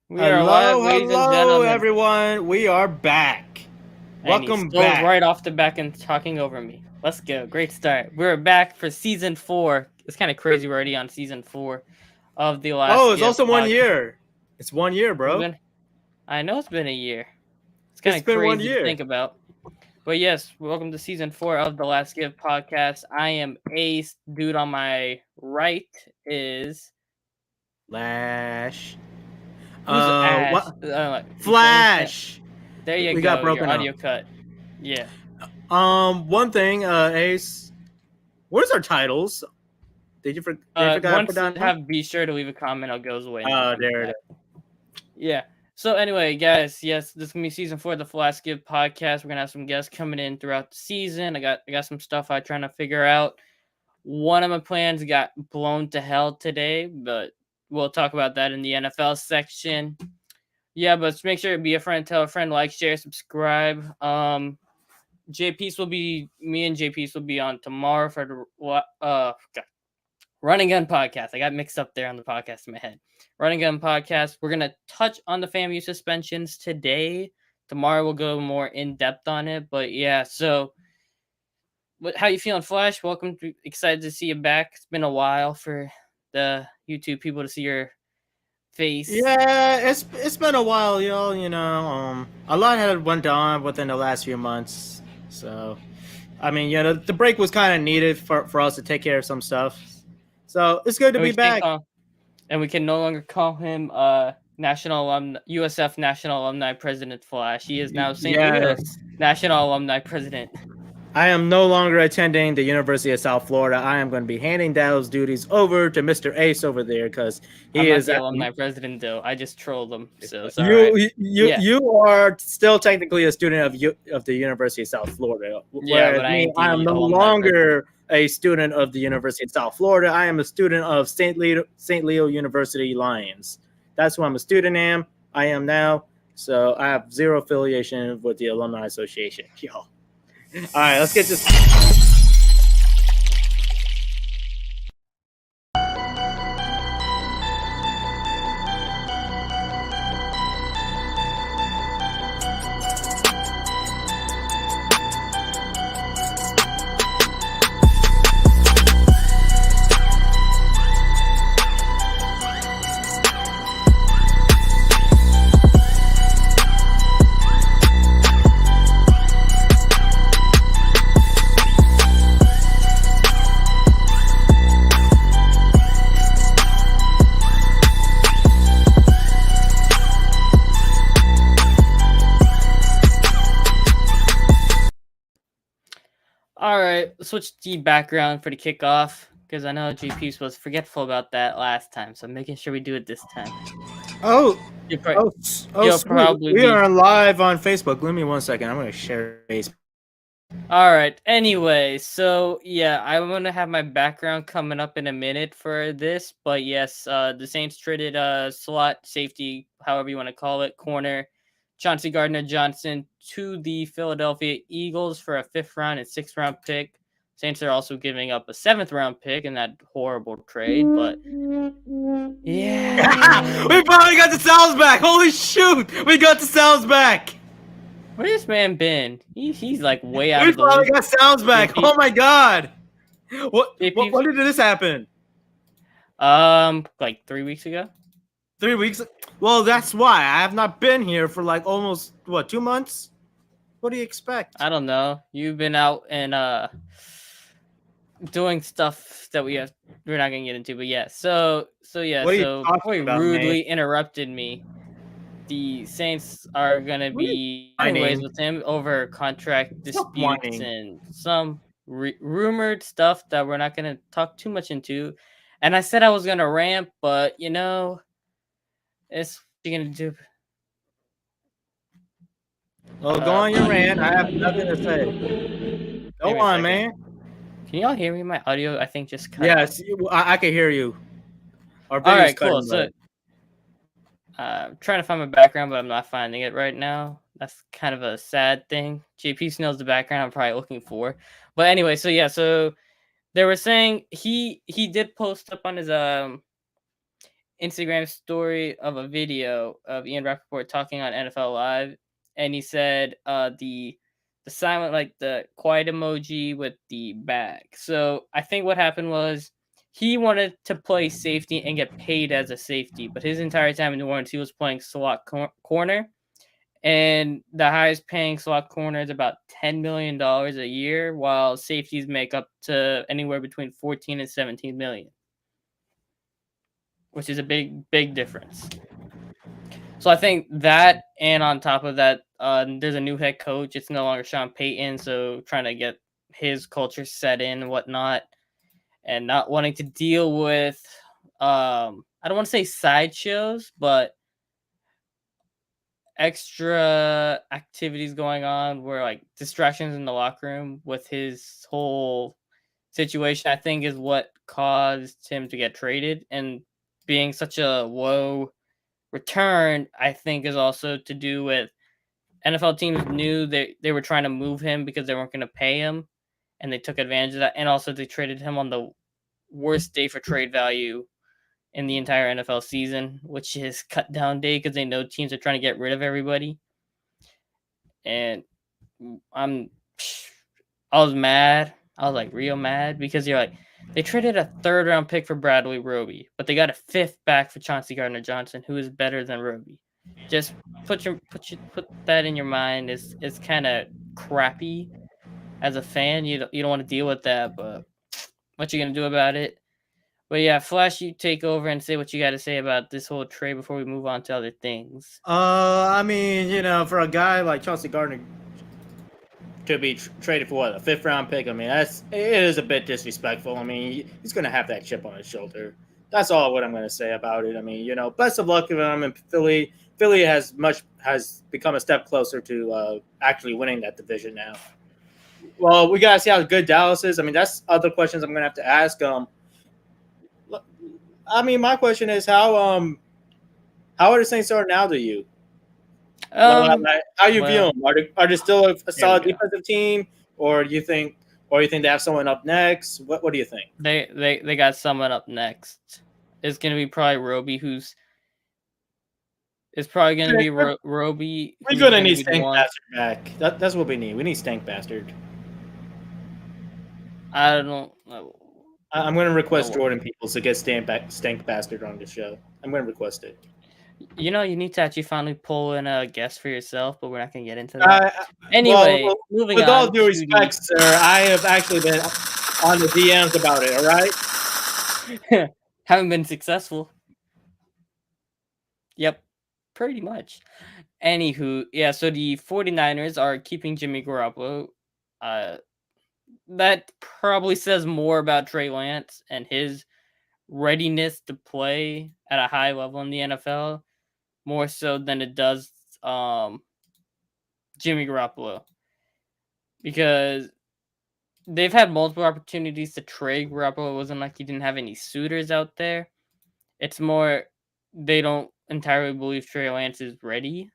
We are live, Hello, ladies and hello, gentlemen. everyone. We are back. And he Welcome stole back. right off the back and talking over me. Let's go. Great start. We're back for season 4. It's kind of crazy. We're already on season 4 of the Oh, Last it's Gift also one podcast. year. It's 1 year, It's bro. been, I know it's been a year. It's kind It's of been one crazy to year. think about. But yes, welcome to season 4 of the Last Gift podcast. I am Ace. Dude on my right is. Flash. Who's Ash? What? You saying that? Flash. There you We got go. Your broken up. audio cut. Yeah. One thing, Ace. Where's our titles? They forgot to put Once down? have be sure to leave a comment. I'll goes away and comes There it back. is. Yeah. So anyway, guys, yes, this is gonna be season 4 of the Flash Give podcast. We're gonna have some guests coming in throughout the season. I got some stuff I'm trying to figure out. One of my plans got blown to hell today, but we'll talk about that in the NFL section. Yeah, but make sure to be a friend, tell a friend, like, share, subscribe. JP's will be me and JP's will be on tomorrow for the Running Gun Podcast. I got mixed up there on the podcast in my head. Running Gun Podcast. We're gonna touch on the FAMU suspensions today. Tomorrow we'll go more in depth on it. But yeah, so how you feeling, Flash? Welcome. Excited to see you back. It's been a while for the YouTube people to see your face. Yeah, it's been a while, y'all. A lot had went on within the last few months. So, I mean, the break was kind of needed for us to take care of some stuff. So it's good to And be we can't back. call, and we can no longer call him USF National Alumni President Flash. He is now St. Yeah, Leo's National Alumni President. I am no longer attending the University of South Florida. I am going to be handing those duties over to Mr. Ace over there because I'm he not is the alumni president though. I just trolled him, so it's all right. you Yeah, you are still technically a student of the University of South Florida, yeah, whereas but I me, ain't I am the no alumni president. longer a student of the University of South Florida. I am a student of St. Leo University Lions. That's who I'm a student am. I am now. So I have zero affiliation with the Alumni Association. Yo. All right, let's get this. All right, let's switch the background for the kickoff because I know GP was forgetful about that last time, so I'm making sure we do it this time. Oh, You'll, pro- oh, you'll sweet. probably We be are live on Facebook. Give me 1 second. I'm going to share Facebook. all right. Anyway, so yeah, I'm gonna have my background coming up in a minute for this, but yes, the Saints traded slot safety, however you want to call it, corner Chauncey Gardner-Johnson to the Philadelphia Eagles for a 5th round and 6th round pick. Saints are also giving up a 7th round pick in that horrible trade, but yeah, We finally got the sounds back. Holy shoot, we got the sounds back. where's this man been? He's like way out We of the finally loop. got sounds back. JP, Oh my god. What? JP, When did this happen? like 3 weeks ago. 3 weeks? Well, that's why I have not been here for like almost 2 months. What do you expect? I don't know. You've been out and doing stuff that we're not gonna get into, but yeah. So yeah. What are you So talking before you about, man? rudely interrupted me, the Saints are gonna What are you be whining? anyways with him over contract Stop disputes whining. and some rumored stuff that we're not gonna talk too much into. And I said I was gonna rant, but it's what you gonna do. Well, go on your rant. I have nothing to say. Go Give me a on, second. man. Can y'all hear me? My audio, I think, just cut out. Yes, I can hear you. Our All video's right, cool. cutting, So but I'm trying to find my background, but I'm not finding it right now. That's kind of a sad thing. JP knows the background I'm probably looking for. But anyway, so yeah, so they were saying he did post up on his Instagram story of a video of Ian Rappaport talking on NFL Live, and he said the silent, like the quiet emoji with the bag. So I think what happened was he wanted to play safety and get paid as a safety, but his entire time in New Orleans he was playing slot corner, and the highest paying slot corner is about $10 million a year, while safeties make up to anywhere between 14 and 17 million, which is a big difference. So I think that, and on top of that, there's a new head coach. It's no longer Sean Payton, so trying to get his culture set in and whatnot, and not wanting to deal with, I don't want to say sideshows, but extra activities going on where like distractions in the locker room with his whole situation, I think is what caused him to get traded. And being such a low return, I think is also to do with NFL teams knew they were trying to move him because they weren't going to pay him, and they took advantage of that. And also they traded him on the worst day for trade value in the entire NFL season, which is cut down day because they know teams are trying to get rid of everybody. And I was mad. I was like real mad because you're like, they traded a 3rd round pick for Bradley Roby, but they got a 5th back for Chauncey Gardner-Johnson, who is better than Roby. Just put that in your mind. It's kind of crappy as a fan. You don't want to deal with that, but what you gonna do about it? But yeah, Flash, you take over and say what you got to say about this whole trade before we move on to other things. I mean, for a guy like Chauncey Gardner to be traded for what, a 5th round pick, I mean, it is a bit disrespectful. I mean, he's going to have that chip on his shoulder. That's all what I'm going to say about it. I mean, best of luck to him in Philly. Philly has become a step closer to actually winning that division now. Well, we got to see how good Dallas is. I mean, that's other questions I'm going to have to ask. I mean, my question is how are the Saints are now to you? How you feel? Are they still a solid defensive team, or you think they have someone up next? What do you think? They got someone up next. It's gonna be probably Roby, it's probably gonna be Roby. We're gonna need Stank Bastard back. That's what we need. We need Stank Bastard. I don't know. I'm going to request Jordan Peoples to get Stank Bastard on the show. I'm going to request it. You need to actually finally pull in a guest for yourself, but we're not going to get into that. Anyway, moving on. With all due respect, sir, I have actually been on the DMs about it, all right? Haven't been successful. Yep, pretty much. Anywho, yeah, so the 49ers are keeping Jimmy Garoppolo. That probably says more about Trey Lance and his readiness to play at a high level in the NFL, more so than it does Jimmy Garoppolo, because they've had multiple opportunities to trade Garoppolo. It wasn't like he didn't have any suitors out there. It's more they don't entirely believe Trey Lance is ready.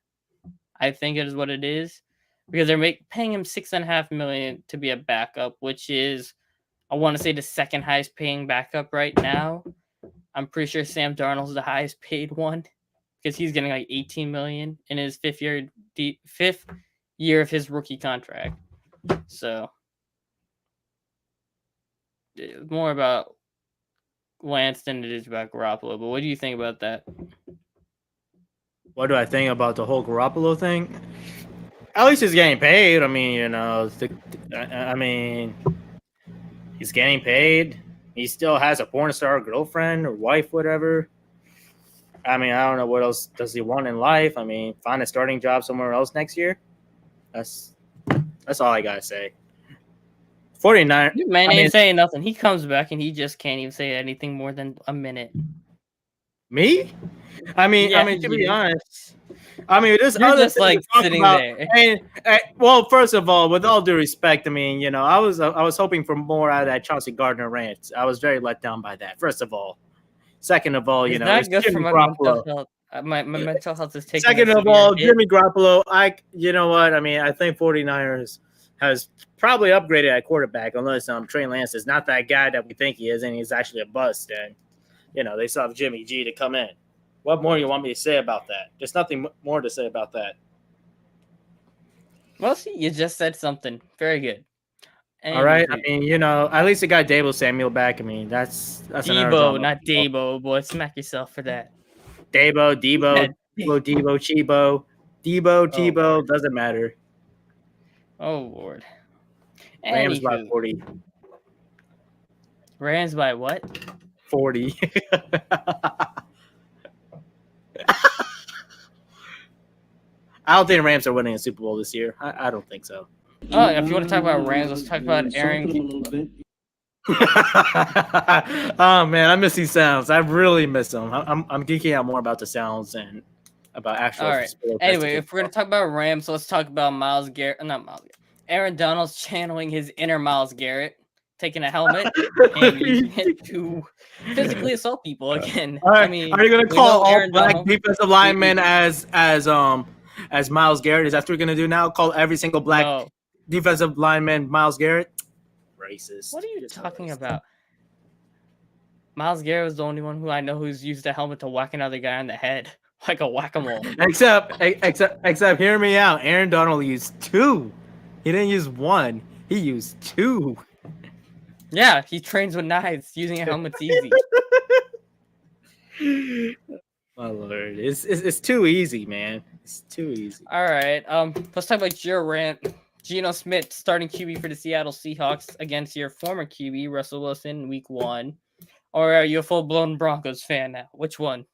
I think it is what it is, because they're paying him $6.5 million to be a backup, which is, I want to say, the second highest paying backup right now. I'm pretty sure Sam Darnold's the highest paid one, because he's getting like $18 million in his fifth year of his rookie contract. So it's more about Lance than it is about Garoppolo. But what do you think about that? What do I think about the whole Garoppolo thing? At least he's getting paid. I mean, he's getting paid. He still has a porn star girlfriend or wife, whatever. I mean, I don't know what else does he want in life. I mean, find a starting job somewhere else next year. That's all I gotta say. 49. Man ain't saying nothing. He comes back and he just can't even say anything more than a minute. Me? I mean, to be honest, there's You're other just like sitting there. Well, first of all, with all due respect, I mean, I was hoping for more out of that Chauncey Gardner rant. I was very let down by that. First of all, second of all, it's good for my mental health. My mental health is taking. Second of all, Jimmy Garoppolo, you know what? I mean, I think 49ers has probably upgraded at quarterback, unless Trey Lance is not that guy that we think he is, and he's actually a bust. And they still have Jimmy G to come in. What more you want me to say about that? There's nothing more to say about that. Well, see, you just said something very good. All right. I Anywho, mean, at least they got Dable Samuel back. I mean, that's another Debo, drama. not Dabo, boy. Smack yourself for that. Debo, You Debo, said Debo, Chibo, Debo, Oh Tebow, Lord. doesn't matter. Oh Lord. Rams by Anywho, 40. Rams by what? 40. I don't think the Rams are winning a Super Bowl this year. I don't think so. Oh, if you want to talk about Rams, let's talk about Aaron. Oh man, I miss these sounds. I really miss them. I'm geeking out more about the sounds and about actual All right. sports. Anyway, if we're gonna talk about Rams, let's talk about Miles Garrett. Not Miles Garrett. Aaron Donald's channeling his inner Miles Garrett, taking a helmet and using it to physically assault people again. All right, I mean, are you gonna we call know all Aaron black Donald. defensive linemen as Miles Garrett? Is that what we're gonna do now? Call every single black No. defensive lineman Miles Garrett? Racist. What are you You're so talking racist. about? Miles Garrett was the only one who I know who's used a helmet to whack another guy on the head like a whack-a-mole. Except, hear me out. Aaron Donald used 2. He didn't use 1. He used 2. Yeah, he trains with knives. Using a helmet's easy. My lord, it's too easy, man. It's too easy. All right. Let's talk about your rant. Geno Smith starting QB for the Seattle Seahawks against your former QB Russell Wilson in Week 1, or are you a full-blown Broncos fan now? Which one?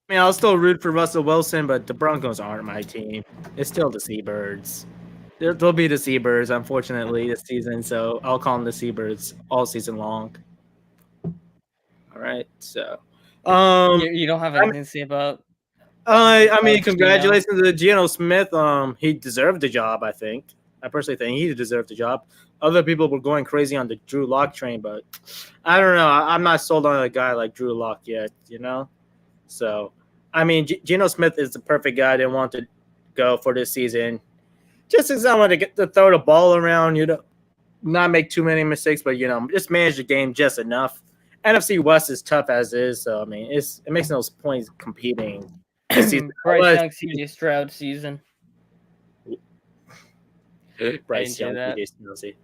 I mean, I'll still root for Russell Wilson, but the Broncos aren't my team. It's still the Seabirds. They'll be the Seabirds, unfortunately, this season. So I'll call them the Seabirds all season long. All right. So, You don't have anything to say about? I mean, Geno? congratulations to Geno Smith. He deserved the job. I personally think he deserved the job. Other people were going crazy on the Drew Lock train, but I don't know. I'm not sold on a guy like Drew Lock yet. So, I mean, Geno Smith is the perfect guy they want to go for this season. Just as someone to get to throw the ball around, not make too many mistakes, but just manage the game just enough. NFC West is tough as is, so I mean, it makes no points competing. Bryce Young, CJ Stroud season. Bryce Young, CJ Stroud.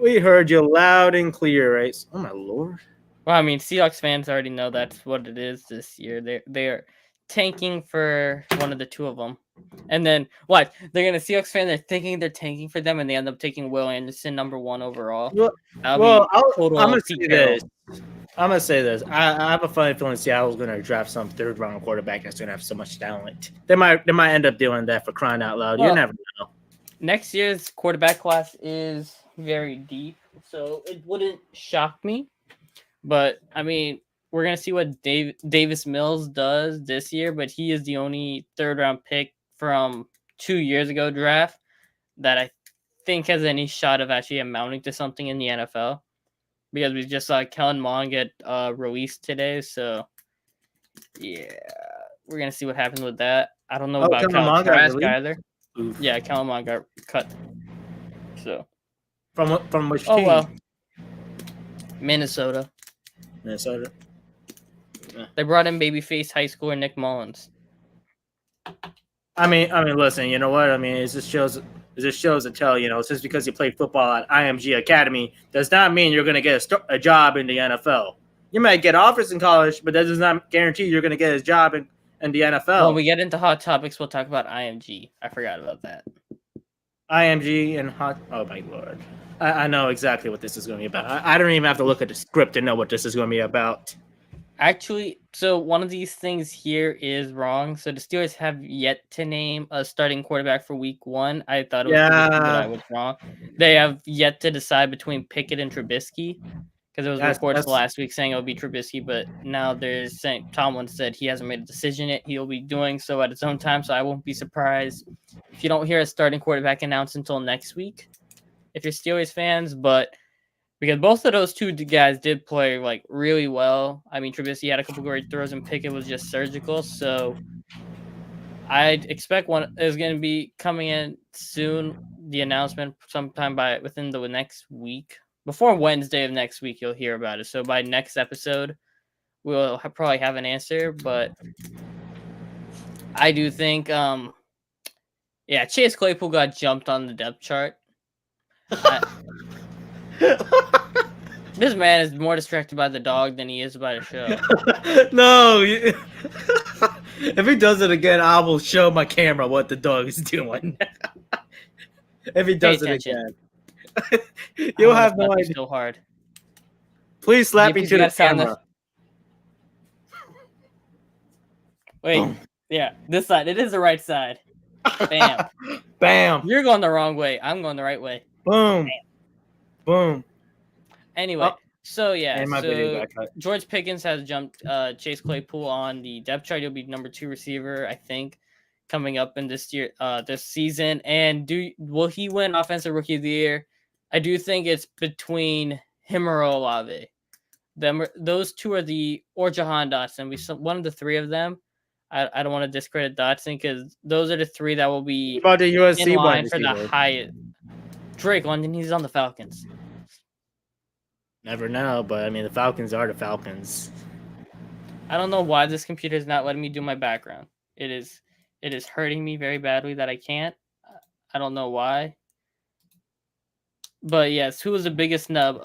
We heard you loud and clear, right? Oh my lord. Well, I mean, Seahawks fans already know that's what it is this year. They're tanking for one of the two of them. And then what? They're gonna Seahawks fan. They're thinking they're tanking for them, and they end up taking Will Anderson #1 overall. I'm gonna say this. I have a funny feeling Seattle's gonna draft some third-round quarterback that's gonna have so much talent. They might end up doing that, for crying out loud. You never know. Next year's quarterback class is very deep, so it wouldn't shock me. But I mean, we're gonna see what Davis Mills does this year, but he is the only third-round pick from 2 years ago draft that I think has any shot of actually amounting to something in the NFL, because we just saw Kellen Mond get released today. So yeah, we're gonna see what happens with that. I don't know about Kyle Trask either. Oof. Yeah, Kellen Mond got cut. So from which team? Oh well, Minnesota. They brought in babyface high schooler Nick Mullins. I mean, listen. You know what? I mean, it just shows to tell. Just because you play football at IMG Academy does not mean you're going to get a job in the NFL. You might get offers in college, but that does not guarantee you're going to get a job in the NFL. When we get into hot topics, we'll talk about IMG. I forgot about that. IMG and hot. Oh my lord! I know exactly what this is going to be about. I don't even have to look at the script to know what this is going to be about. Actually, so one of these things here is wrong. So the Steelers have yet to name a starting quarterback for Week 1. I thought it was Trubisky, but I was wrong. They have yet to decide between Pickett and Trubisky, because there was reports last week saying it would be Trubisky, but now they're saying Tomlin said he hasn't made a decision yet. He'll be doing so at his own time, so I won't be surprised if you don't hear a starting quarterback announced until next week, if you're Steelers fans. But because both of those two guys did play like really well. I mean, Trubisky had a couple great throws and Pickett was just surgical. So I'd expect one is going to be coming in soon. The announcement sometime within the next week. before Wednesday of next week, you'll hear about it. So by next episode, we'll probably have an answer. But I do think, Chase Claypool got jumped on the depth chart. This man is more distracted by the dog than he is by the show. No. If he does it again, I will show my camera what the dog is doing. If he does it again. You'll have no idea. So hard. Please slap me to the camera. Wait. Boom. Yeah, this side. It is the right side. Bam. Bam. You're going the wrong way. I'm going the right way. Boom. Bam. Boom. Anyway, so George Pickens has jumped Chase Claypool on the depth chart. He'll be number 2 receiver, I think, coming up in this season. And will he win Offensive Rookie of the Year? I do think it's between him or Olave. Those two are or Jahan Dotson. One of the three of them. I don't want to discredit Dotson because those are the three that will be about the USC in line for the highest. Drake London, he's on the Falcons. Never know, but I mean the Falcons are the Falcons. I don't know why this computer is not letting me do my background. It is hurting me very badly that I can't. I don't know why. But yes, who was the biggest snub?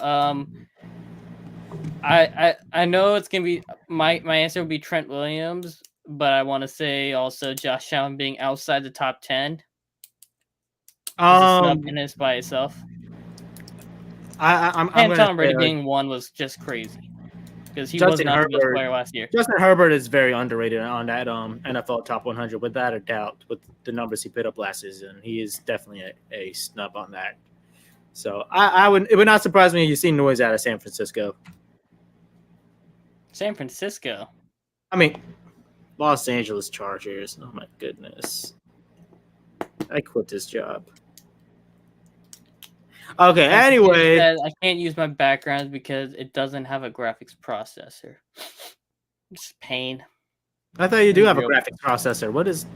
I know it's gonna be my answer would be Trent Williams, but I want to say also Josh Allen being outside the top 10. Snub in this by itself. And Tom Brady being 1 was just crazy because he was not the best player last year. Justin Herbert is very underrated on that NFL Top 100 without a doubt. With the numbers he put up last season, he is definitely a snub on that. So it would not surprise me if you see noise out of San Francisco. San Francisco. I mean, Los Angeles Chargers. Oh my goodness, I quit this job. Okay, anyway. I can't use my backgrounds because it doesn't have a graphics processor. It's pain. I thought you do have a graphics processor. What is...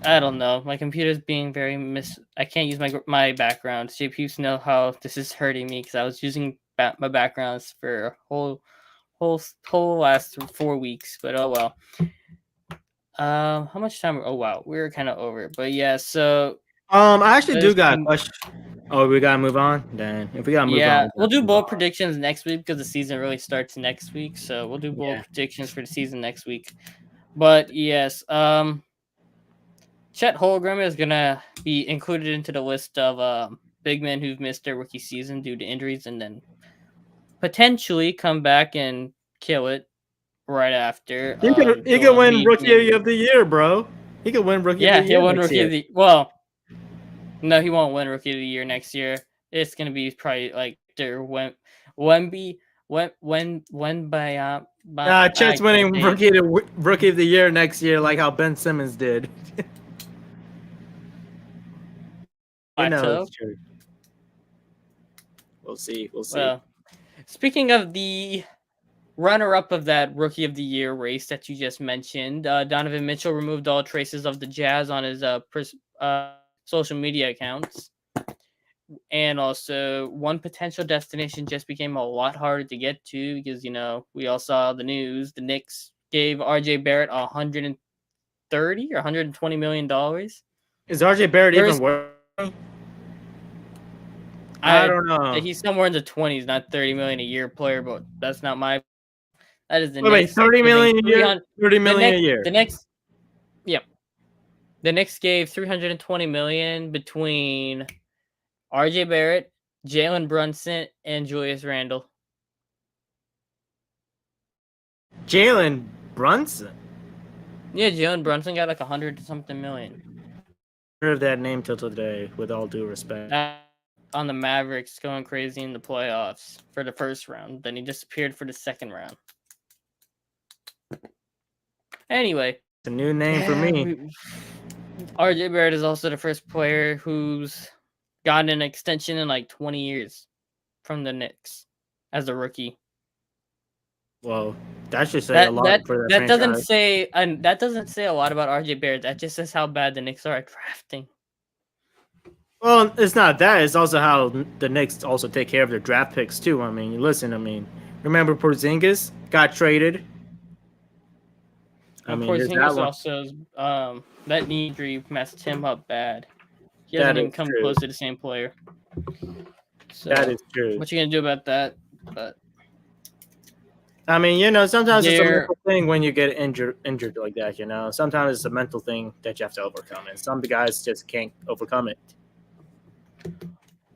I don't know. My computer's being very I can't use my background. JPs know how this is hurting me because I was using my backgrounds for a whole last 4 weeks. But oh well. How much time? Oh wow, we're kind of over. But yeah, so... I actually do got a question. Oh, we gotta move on. Then if we gotta move on, we'll do bold predictions next week because the season really starts next week. So we'll do bold predictions for the season next week. But yes, Chet Holmgren is gonna be included into the list of big men who've missed their rookie season due to injuries, and then potentially come back and kill it right after. He could win Rookie of the Year, bro. He could win Rookie of the Year. Yeah, he'll win Rookie of the Well. No, he won't win Rookie of the Year next year. It's gonna be probably like Chet's winning Rookie of the Year next year, like how Ben Simmons did. No, it's true. We'll see. Well, speaking of the runner-up of that Rookie of the Year race that you just mentioned, Donovan Mitchell removed all traces of the Jazz on his social media accounts, and also one potential destination just became a lot harder to get to because we all saw the news. The Knicks gave RJ Barrett $130 or $120 million. Is RJ Barrett even worth? I don't know. He's somewhere in the 20s, not $30 million a year player, but that's not my. That is the Knicks. $30 million a year. $30 million a year. The Knicks. Yep. The Knicks gave $320 million between RJ Barrett, Jalen Brunson, and Julius Randle. Jalen Brunson? Yeah, Jalen Brunson got like $100-something million. Heard of that name till today, with all due respect. On the Mavericks going crazy in the playoffs for the first round. Then he disappeared for the second round. Anyway. It's a new name for me. RJ Barrett is also the first player who's gotten an extension in like 20 years from the Knicks as a rookie. Well, that should say a lot for that franchise. That doesn't say a lot about RJ Barrett. That just says how bad the Knicks are at drafting. Well, it's not that. It's also how the Knicks also take care of their draft picks too. I mean, listen. Remember Porzingis got traded. I And mean, there's that Porzingis one. also that knee injury messed him up bad. He That hasn't is even come true. close to the same player. That So is true. what you gonna do about that? But I mean, sometimes it's a there, mental thing when you get injured like that. Sometimes it's a mental thing that you have to overcome, and some guys just can't overcome it.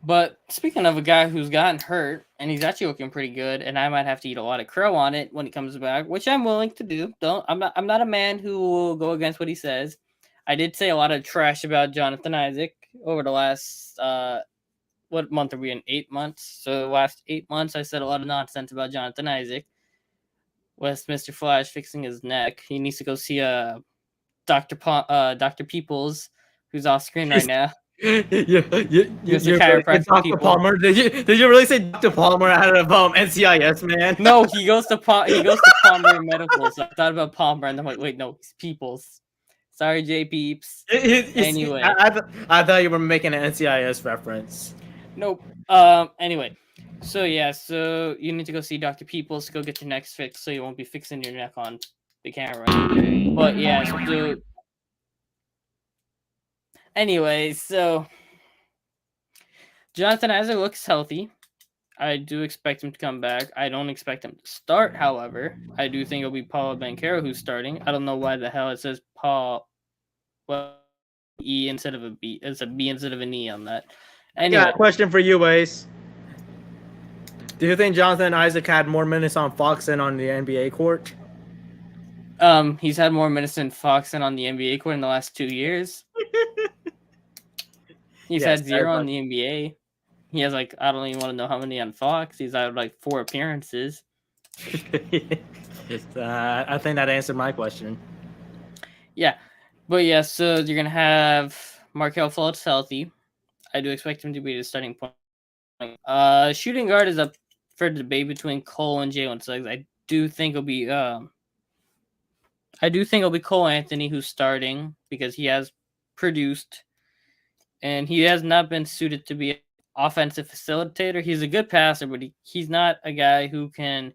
but speaking of a guy who's gotten hurt and he's actually looking pretty good, and I might have to eat a lot of crow on it when he comes back, which I'm willing to do. Don't I'm not a man who will go against what he says. I did say a lot of trash about Jonathan Isaac over the last what month are we in? 8 months. So the last 8 months, I said a lot of nonsense about Jonathan Isaac. With Mr. Flash fixing his neck, he needs to go see Dr. Peoples, who's off screen right now. Mr. You're really saying Chiropractic Dr. People. Palmer? Did you really say Dr. Palmer out of NCIS, man? No, he goes to Palmer Medical. So I thought about Palmer, and I'm like, wait, no, it's Peoples. Sorry, J Peeps. Anyway, I thought you were making an NCIS reference. nope. Anyway, so yeah, so you need to go see Dr. Peoples to go get your neck fixed, so you won't be fixing your neck on the camera. But yeah, so anyway, so Jonathan Isaac looks healthy. I do expect him to come back. I don't expect him to start, however. I do think it'll be Paulo Banchero who's starting. I don't know why the hell it says Paul E instead of a B. It's a B instead of an E on that. Anyway. Yeah, question for you, Ace. Do you think Jonathan Isaac had more minutes on Fox than on the NBA court? He's had more minutes than Fox than on the NBA court in the last 2 years. He's had 0 on the NBA. He has I don't even want to know how many on Fox. He's had 4 appearances. I think that answered my question. Yeah, but yeah, so you're gonna have Markel Fultz healthy. I do expect him to be the starting point. Shooting guard is up for debate between Cole and Jalen Suggs. I do think it'll be Cole Anthony who's starting because he has produced, and he has not been suited to be an offensive facilitator. He's a good passer, but he's not a guy who can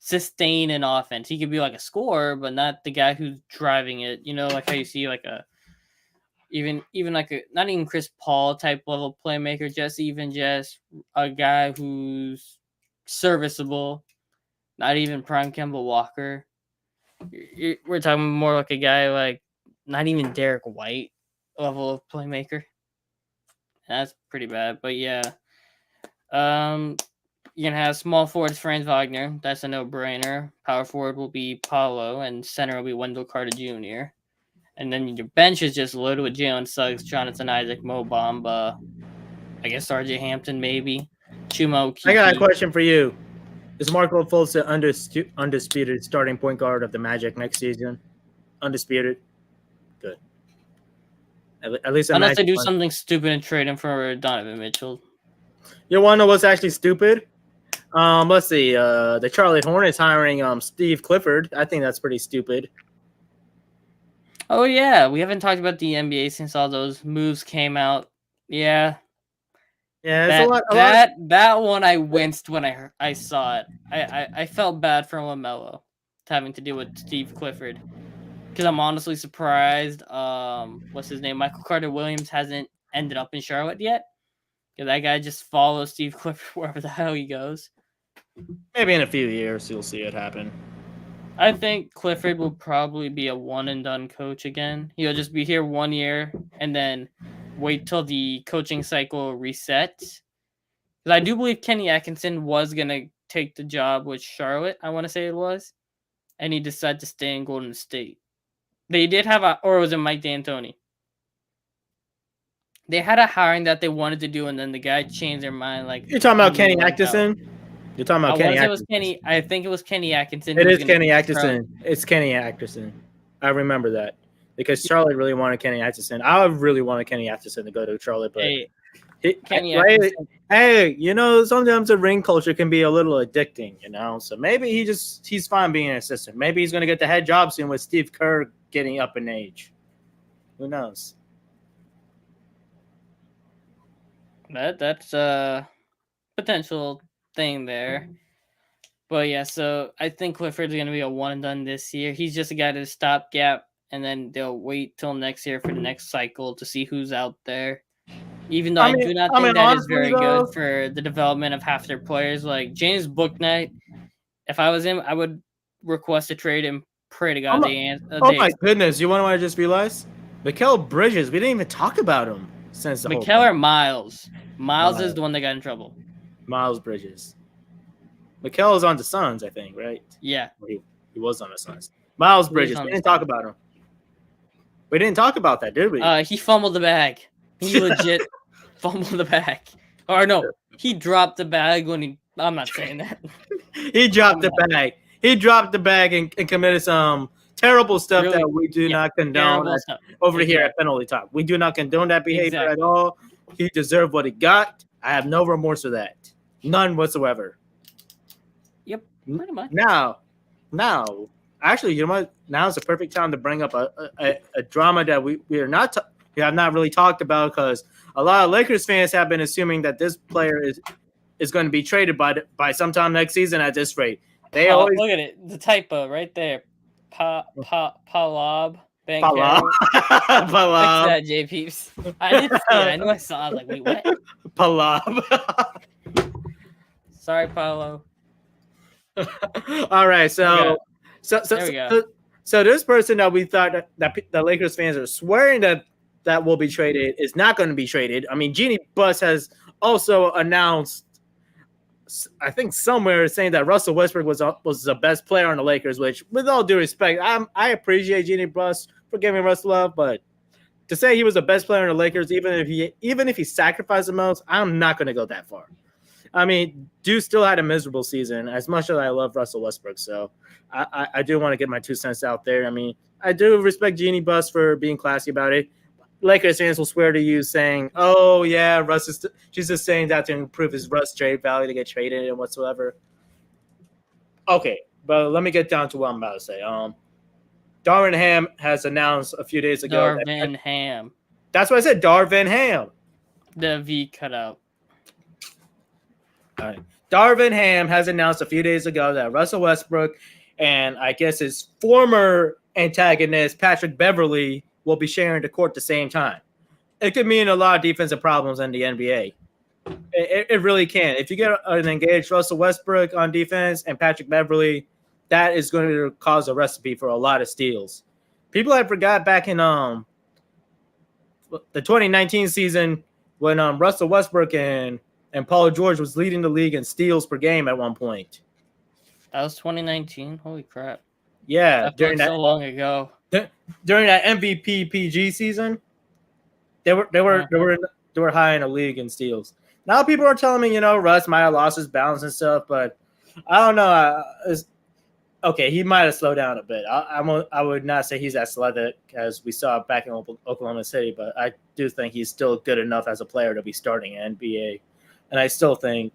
sustain an offense. He could be a scorer, but not the guy who's driving it. Like how you see even not even Chris Paul type level playmaker, just a guy who's serviceable, not even prime Kemba Walker. We're talking more like a guy not even Derek White level of playmaker. That's pretty bad, but yeah. You're gonna have small forwards Franz Wagner. That's a no-brainer. Power forward will be Paulo, and center will be Wendell Carter Jr. And then your bench is just loaded with Jalen Suggs, Jonathan Isaac, Mo Bamba, I guess RJ Hampton maybe, Chuma Okeke. I got a question for you. Is Marco Fultz the undisputed starting point guard of the Magic next season? Undisputed? Good. At least unless they do something stupid and trade him for Donovan Mitchell. You want to know what's actually stupid? Let's see. The Charlotte Hornets hiring Steve Clifford. I think that's pretty stupid. Oh yeah, we haven't talked about the NBA since all those moves came out. Yeah. Yeah, it's that one I winced when I saw it. I felt bad for LaMelo having to deal with Steve Clifford because I'm honestly surprised. What's his name? Michael Carter Williams hasn't ended up in Charlotte yet. Because that guy just follows Steve Clifford wherever the hell he goes. Maybe in a few years you'll see it happen. I think Clifford will probably be a one and done coach again. He'll just be here 1 year and then wait till the coaching cycle resets. Because I do believe Kenny Atkinson was going to take the job with Charlotte, I want to say it was. And he decided to stay in Golden State. They did have or was it Mike D'Antoni? They had a hiring that they wanted to do, and then the guy changed their mind. You're talking about Kenny Atkinson? You're talking about Kenny Atkinson. I think it was Kenny Atkinson. It is Kenny Atkinson. It's Kenny Atkinson. I remember that. Because Charlotte really wanted Kenny Atkinson. I really wanted Kenny Atkinson to go to Charlotte, but sometimes the ring culture can be a little addicting, So maybe he's fine being an assistant. Maybe he's gonna get the head job soon with Steve Kerr getting up in age. Who knows? That's a potential thing there. But yeah, so I think Clifford's gonna be a one and done this year. He's just a guy to stopgap, and then they'll wait till next year for the next cycle to see who's out there. Even though I do not think that is honestly very good though, for the development of half their players. Like James Booknight, if I was him, I would request a trade and pray to God oh they my goodness, you want to what I just realized? Mikal Bridges, we didn't even talk about him since the whole Mikal thing. or Miles. Miles is Miles. the one that got in trouble. Miles Bridges. Mikal is on the Suns, I think, right? Yeah, Or he was on the Suns. Miles he is Bridges. on We the didn't talk Suns. about him. We didn't talk about that, did we? He fumbled the bag. He legit fumbled the bag. Or no, he dropped the bag when he. I'm not saying that. He dropped the bag. He dropped the bag and committed some terrible stuff Really, that we do not condone terrible stuff. over here Exactly. at Penalty Talk. We do not condone that behavior at Exactly. all. He deserved what he got. I have no remorse for that. None whatsoever. Yep, pretty much. Now, actually, you know what? Now is the perfect time to bring up a drama that we have not really talked about, because a lot of Lakers fans have been assuming that this player is going to be traded by sometime next season at this rate. They always Look at it, the typo right there. Palab Palab. Bankero. Fix that, J Peeps. I didn't see it. I knew I saw. I was like, wait, what? Palab. Sorry, Paulo. All right, so this person that we thought that the Lakers fans are swearing that will be traded is not going to be traded. I mean, Jeannie Buss has also announced, I think somewhere, saying that Russell Westbrook was the best player on the Lakers. Which, with all due respect, I appreciate Jeannie Buss for giving Russ love, but to say he was the best player on the Lakers, even if he sacrificed the most, I'm not going to go that far. I mean, Duke still had a miserable season, as much as I love Russell Westbrook. So I do want to get my 2 cents out there. I mean, I do respect Jeannie Buss for being classy about it. Lakers fans will swear to you saying, oh, yeah, she's just saying that to improve his Russ trade value to get traded and whatsoever. Okay, but let me get down to what I'm about to say. Darvin Ham has announced a few days ago. Darvin Ham. That's what I said, Darvin Ham. The V cut out. All right. Darvin Ham has announced a few days ago that Russell Westbrook and I guess his former antagonist, Patrick Beverley, will be sharing the court at the same time. It could mean a lot of defensive problems in the NBA. It really can. If you get an engaged Russell Westbrook on defense and Patrick Beverley, that is going to cause a recipe for a lot of steals. People have forgot back in the 2019 season when Russell Westbrook and Paul George was leading the league in steals per game at one point. That was 2019. Holy crap! Yeah, during that so long ago. During that MVP PG season, they were high in the league in steals. Now people are telling me, Russ might have lost his balance and stuff, but I don't know. Okay, he might have slowed down a bit. I would not say he's as athletic as we saw back in Oklahoma City, but I do think he's still good enough as a player to be starting in NBA. And I still think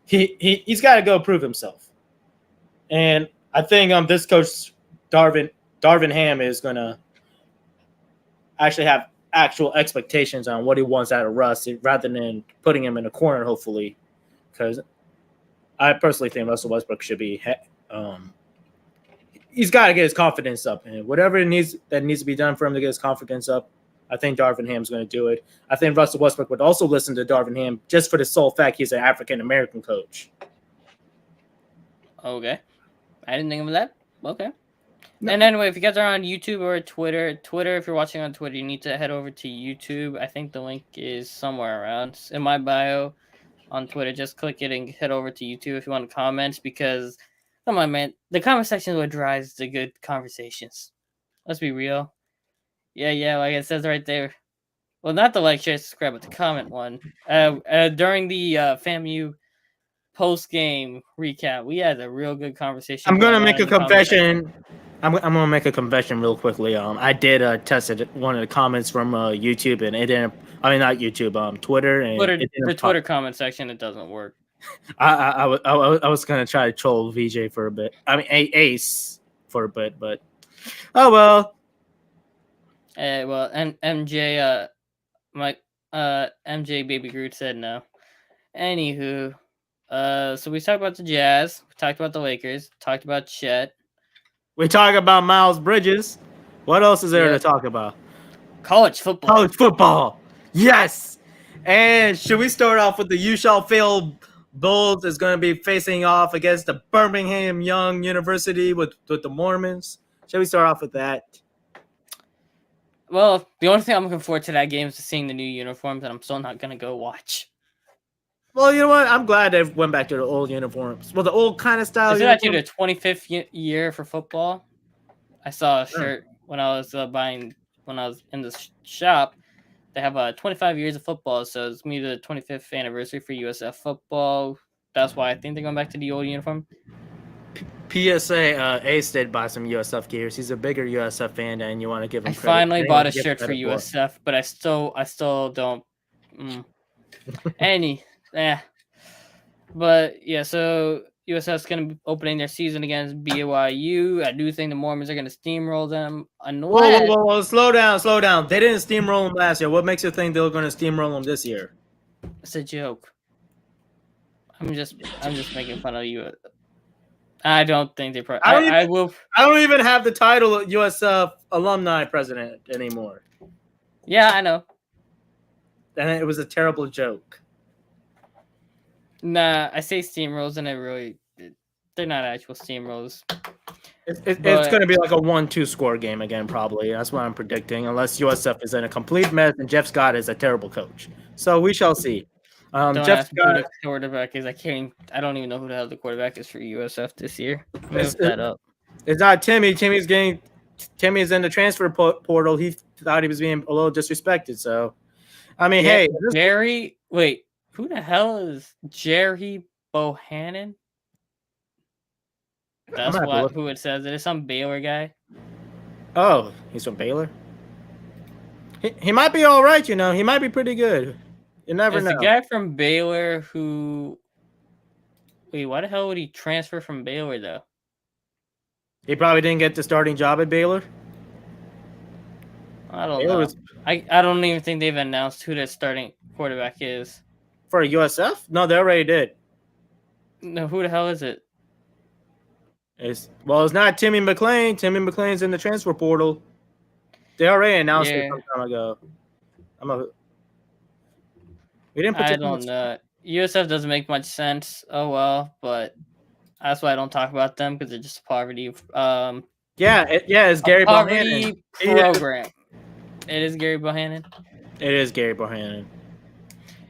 he's got to go prove himself. And I think this coach, Darvin Ham, is going to actually have actual expectations on what he wants out of Russ rather than putting him in a corner, hopefully. Because I personally think Russell Westbrook should be he's got to get his confidence up. And whatever needs to be done for him to get his confidence up, I think Darvin Ham's going to do it. I think Russell Westbrook would also listen to Darvin Ham just for the sole fact he's an African-American coach. Okay. I didn't think of that. Okay. No. And anyway, if you guys are on YouTube or Twitter, if you're watching on Twitter, you need to head over to YouTube. I think the link is somewhere around in my bio on Twitter. Just click it and head over to YouTube if you want to comment, because, come on, man, the comment section is what drives the good conversations. Let's be real. Yeah, like it says right there. Well, not the like, share, subscribe, but the comment one. During the FAMU post-game recap, we had a real good conversation. I'm gonna make a confession. I'm gonna make a confession real quickly. I did tested one of the comments from YouTube, and it didn't. I mean, not YouTube, Twitter. And the Twitter comment section, it doesn't work. I was gonna try to troll VJ for a bit. I mean, Ace for a bit, but oh well. Well, and MJ, MJ Baby Groot said no. Anywho, so we talked about the Jazz, we talked about the Lakers, talked about Chet. We talk about Miles Bridges. What else is there to Yep. talk about? College football. College football. Yes. And should we start off with the You Shall Fail Bulls is going to be facing off against the Birmingham Young University with the Mormons? Should we start off with that? Well, the only thing I'm looking forward to that game is seeing the new uniforms, and I'm still not gonna go watch. Well, you know what? I'm glad they went back to the old uniforms. Well, the old kind of style. Is it actually the 25th year for football? I saw a shirt when I was when I was in the shop. They have 25 years of football, so it's me the 25th anniversary for USF football. That's why I think they're going back to the old uniform. PSA Ace did buy some USF gears. He's a bigger USF fan, and you want to give him I credit. finally bought a shirt for USF, but I still don't. But yeah, so USF's going to be opening their season against BYU. I do think the Mormons are going to steamroll them. Whoa, slow down. They didn't steamroll them last year. What makes you think they're going to steamroll them this year? It's a joke. I'm just making fun of you. I don't think they. I don't even have the title of USF alumni president anymore. Yeah, I know. And it was a terrible joke. Nah, I say steamrolls, and they're not actual steamrolls. It's going to be like a 1-2 score game again, probably. That's what I'm predicting, unless USF is in a complete mess and Jeff Scott is a terrible coach. So we shall see. Jeff Scott, the quarterback is. I don't even know who the hell the quarterback is for USF this year. Look that up. It's not Timmy. Timmy's in the transfer portal. He thought he was being a little disrespected. So, I mean, hey, Jerry. Wait, who the hell is Jerry Bohannon? That's who it says. It is some Baylor guy. Oh, he's from Baylor. He might be all right. You know, he might be pretty good. You never know. The guy from Baylor who. Wait, why the hell would he transfer from Baylor though? He probably didn't get the starting job at Baylor. I don't know. I don't even think they've announced who their starting quarterback is. For USF? No, they already did. No, who the hell is it? It's not Timmy McClain. Timmy McClain's in the transfer portal. They already announced it some time ago. We didn't. I don't know. USF doesn't make much sense. Oh well, but that's why I don't talk about them because they're just poverty. It's Gary Bohannon program. It is Gary Bohannon. It is Gary Bohannon.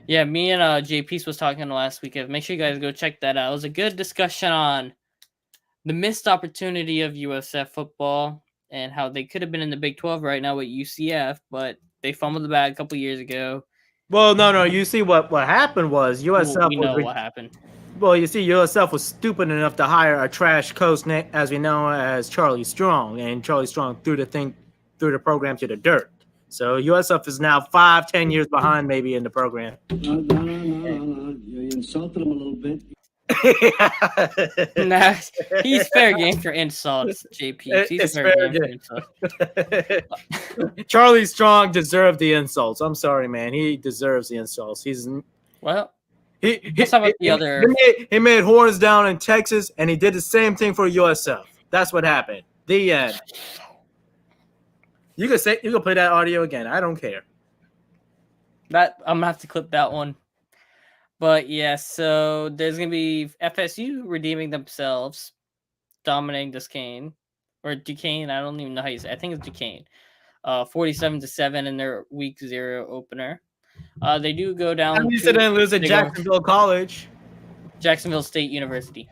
Yeah, me and JP was talking last week. Make sure you guys go check that out. It was a good discussion on the missed opportunity of USF football and how they could have been in the Big 12 right now with UCF, but they fumbled the bag a couple years ago. Well, no. You see what happened was USF. We know what happened. Well, you see, USF was stupid enough to hire a trash coach, as we know as Charlie Strong, and Charlie Strong threw the program to the dirt. So USF is now 5-10 years behind, maybe in the program. No. You insulted him a little bit. Nah, he's fair game for insults, JP. He's fair game for insults. Charlie Strong deserved the insults. I'm sorry, man. He deserves the insults. Let's talk about the other. He made horns down in Texas, and he did the same thing for USF. That's what happened. The end. You can play that audio again. I don't care. I'm gonna have to clip that one. But yeah, so there's gonna be FSU redeeming themselves, dominating Duquesne. I don't even know how you say it. I think it's Duquesne. 47-7 in their week 0 opener. They do go down. At least they didn't lose at Jacksonville College. Jacksonville State University.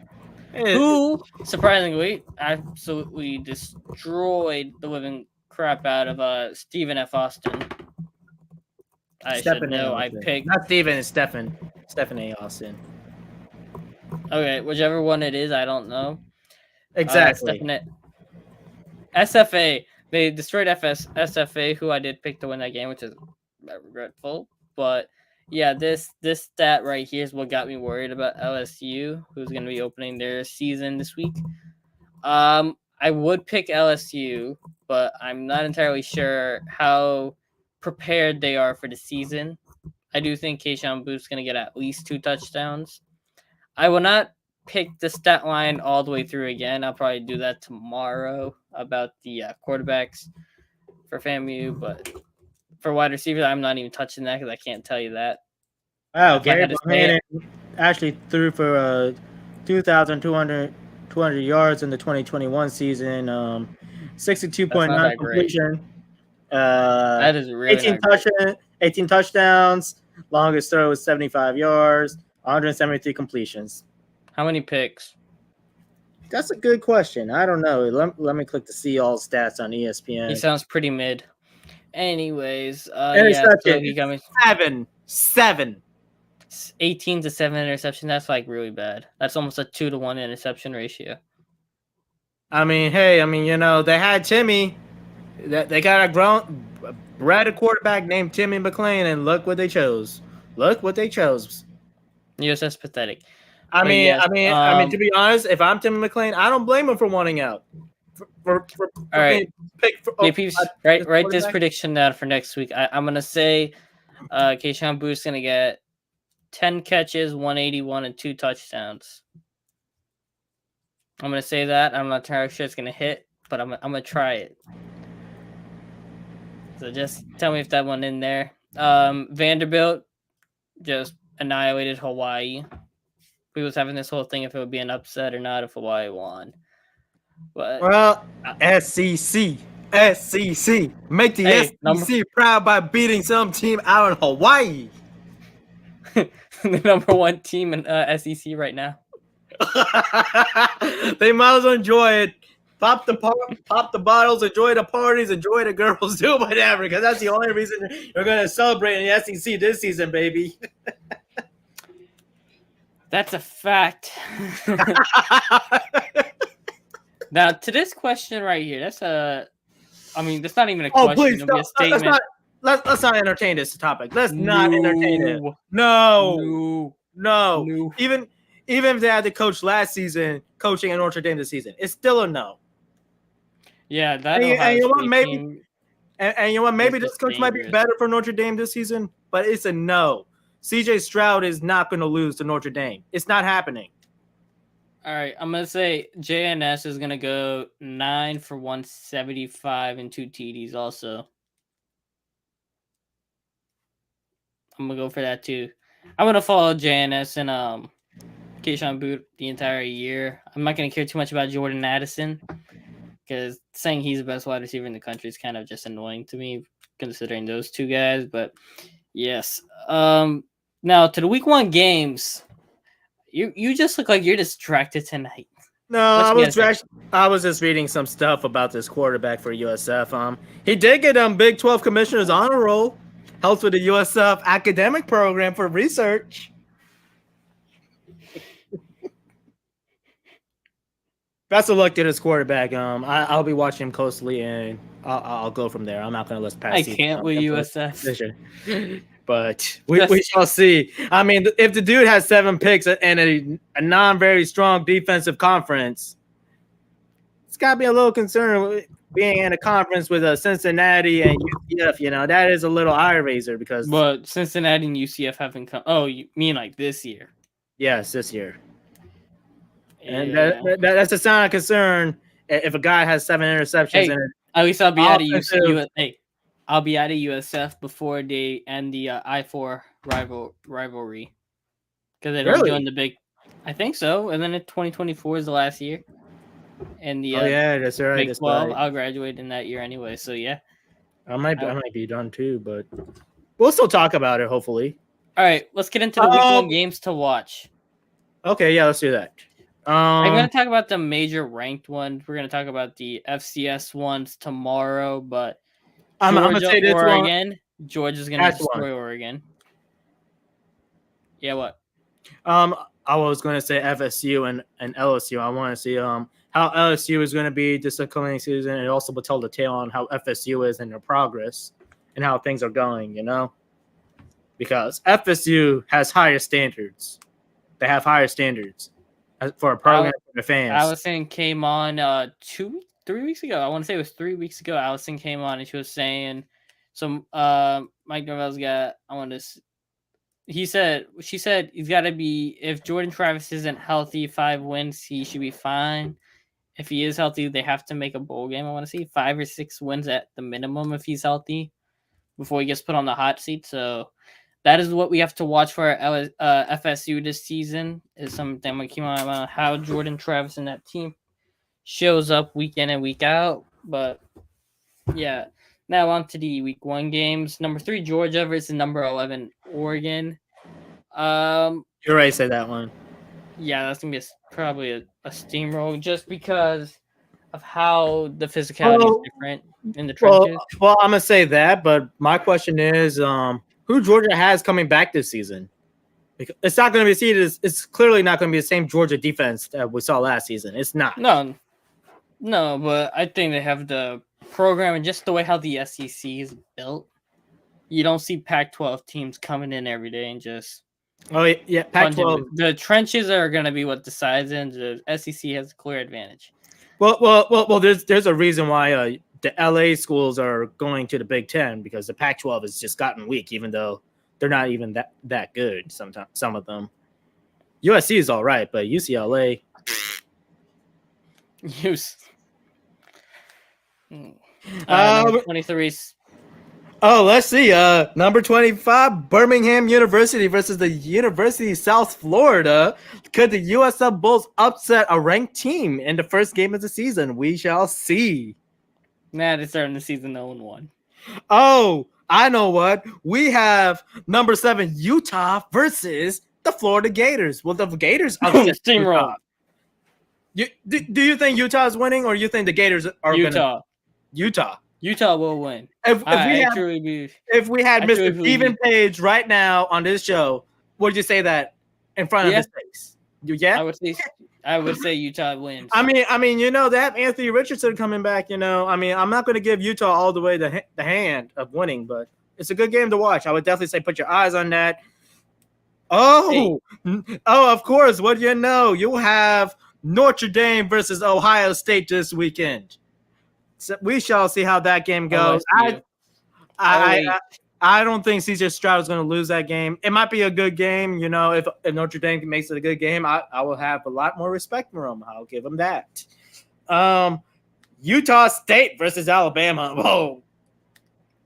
Who, surprisingly, absolutely destroyed the living crap out of Stephen F. Austin. I should know. I picked not Stephen, it's Stephen A. Austin. Okay, whichever one it is, I don't know. Exactly. SFA. They destroyed SFA, who I did pick to win that game, which is regretful. But yeah, this stat right here is what got me worried about LSU, who's going to be opening their season this week. I would pick LSU, but I'm not entirely sure how prepared they are for the season. I do think Keyshawn Booth's going to get at least 2 touchdowns. I will not pick the stat line all the way through again. I'll probably do that tomorrow about the quarterbacks for FAMU, but for wide receiver, I'm not even touching that because I can't tell you that. Wow, If I Gary had to say Bohannon actually threw for 2,200 yards in the 2021 season. That's not 62.9 that great. completion. That is really 18 not great. 18 touchdowns. Longest throw was 75 yards. 173 completions. How many picks? That's a good question. I don't know. Let me click to see all stats on ESPN. He sounds pretty mid. Anyways, yeah, so he got me 7. 18 to 7 interception. That's like really bad. That's almost a 2-to-1 interception ratio. I mean, hey, they had Timmy. They got a bred quarterback named Timmy McClain, and look what they chose. USF's pathetic. I But mean, yes, to be honest, if I'm Timmy McClain, I don't blame him for wanting out. For all right. being picked for, write this prediction down for next week. I'm gonna say Keyshawn Booth's gonna get 10 catches, 181, and 2 touchdowns. I'm gonna say that. I'm not entirely sure it's gonna hit, but I'm gonna try it. So just tell me if that one in there. Vanderbilt just annihilated Hawaii. We was having this whole thing if it would be an upset or not if Hawaii won. But well, SEC, make the SEC proud by beating some team out in Hawaii. The number 1 team in SEC right now. They might as well enjoy it. Pop the bottles, enjoy the parties, enjoy the girls, do whatever, because that's the only reason you're going to celebrate in the SEC this season, baby. That's a fact. Now, to this question right here, that's not even a question. Please, it'll be a statement. Let's not entertain this topic. Let's not entertain it. No. Even if they had the coach last season coaching at Notre Dame this season, it's still a no. Yeah, that. And you know what? Maybe this coach might be better for Notre Dame this season, but it's a no. CJ Stroud is not going to lose to Notre Dame. It's not happening. All right, I'm going to say JNS is going to go 9 for 175 and 2 TDs also. I'm going to go for that too. I'm going to follow JNS and Keyshawn Booth the entire year. I'm not going to care too much about Jordan Addison because saying he's the best wide receiver in the country is kind of just annoying to me considering those two guys. But yes. Now to the week 1 games. You just look like you're distracted tonight. No, I was just reading some stuff about this quarterback for USF. He did get Big 12 Commissioner's honor roll. Helps with the USF academic program for research. Best of luck to this quarterback. I'll be watching him closely, and I'll go from there. I'm not going to let pass. I can't with USF. But we shall see. I mean, if the dude has 7 picks and a non-very strong defensive conference, it's got to be a little concerned being in a conference with Cincinnati and UCF. That is a little eye raiser because. But Cincinnati and UCF haven't come. Oh, you mean like this year? Yes, this year. And that's a sign of concern if a guy has 7 interceptions. Hey, at least I'll be out of UCF. Hey, I'll be out of USF before they end the I-4 rivalry. Because they're doing the big... I think so. And then 2024 is the last year. And the that's right. Big 12, I'll graduate in that year anyway. So, yeah. I might be done too, but we'll still talk about it, hopefully. All right, let's get into the week 1 games to watch. Okay, yeah, let's do that. I'm going to talk about the major ranked ones. We're going to talk about the FCS ones tomorrow, but Oregon. Georgia's going to destroy Oregon. Yeah, what? I was going to say FSU and LSU. I want to see how LSU is going to be this upcoming season, and also will tell the tale on how FSU is in their progress and how things are going, because FSU has higher standards. They have higher standards for a program for the fans. Allison came on 3 weeks ago. I want to say it was 3 weeks ago. Allison came on and she was saying, Mike Norvell's got, She said he's got to be, if Jordan Travis isn't healthy, 5 wins, he should be fine. If he is healthy, they have to make a bowl game. I want to see 5 or 6 wins at the minimum if he's healthy before he gets put on the hot seat. So that is what we have to watch for FSU this season. Is something I'm gonna keep on about how Jordan Travis and that team shows up week in and week out. But yeah, now on to the week 1 games. Number 3 Georgia versus number 11 Oregon. You already said that one. Yeah, that's gonna be probably a steamroll just because of how the physicality is different in the trenches. Well, I'm gonna say that, but my question is, who Georgia has coming back this season? Because it's not going to be it's clearly not going to be the same Georgia defense that we saw last season. It's not. No, but I think they have the program and just the way how the SEC is built. You don't see Pac-12 teams coming in every day and just. Oh yeah, Pac-12. The trenches are going to be what decides, and the SEC has a clear advantage. Well. There's a reason why the LA schools are going to the Big Ten, because the Pac-12 has just gotten weak, even though they're not even that good. Sometimes some of them. USC is all right, but UCLA. Number 23. Oh, let's see. Number 25, Birmingham University versus the University of South Florida. Could the USF Bulls upset a ranked team in the first game of the season? We shall see. Nah, they're starting the season 0-1. Oh, I know what. We have number 7, Utah versus the Florida Gators. Well, the Gators upset steamroll. Do you think Utah is winning, or you think the Gators are Utah? Utah will win. If we had Mr. Stephen Page right now on this show, would you say that in front of his face? Yeah, I would say Utah wins. I mean, they have Anthony Richardson coming back. I'm not going to give Utah all the way the hand of winning, but it's a good game to watch. I would definitely say put your eyes on that. Oh, of course. What do you know? You have Notre Dame versus Ohio State this weekend. So we shall see how that game goes. I don't think CJ Stroud is going to lose that game. It might be a good game. If Notre Dame makes it a good game, I will have a lot more respect for them. I'll give them that. Utah State versus Alabama. Whoa,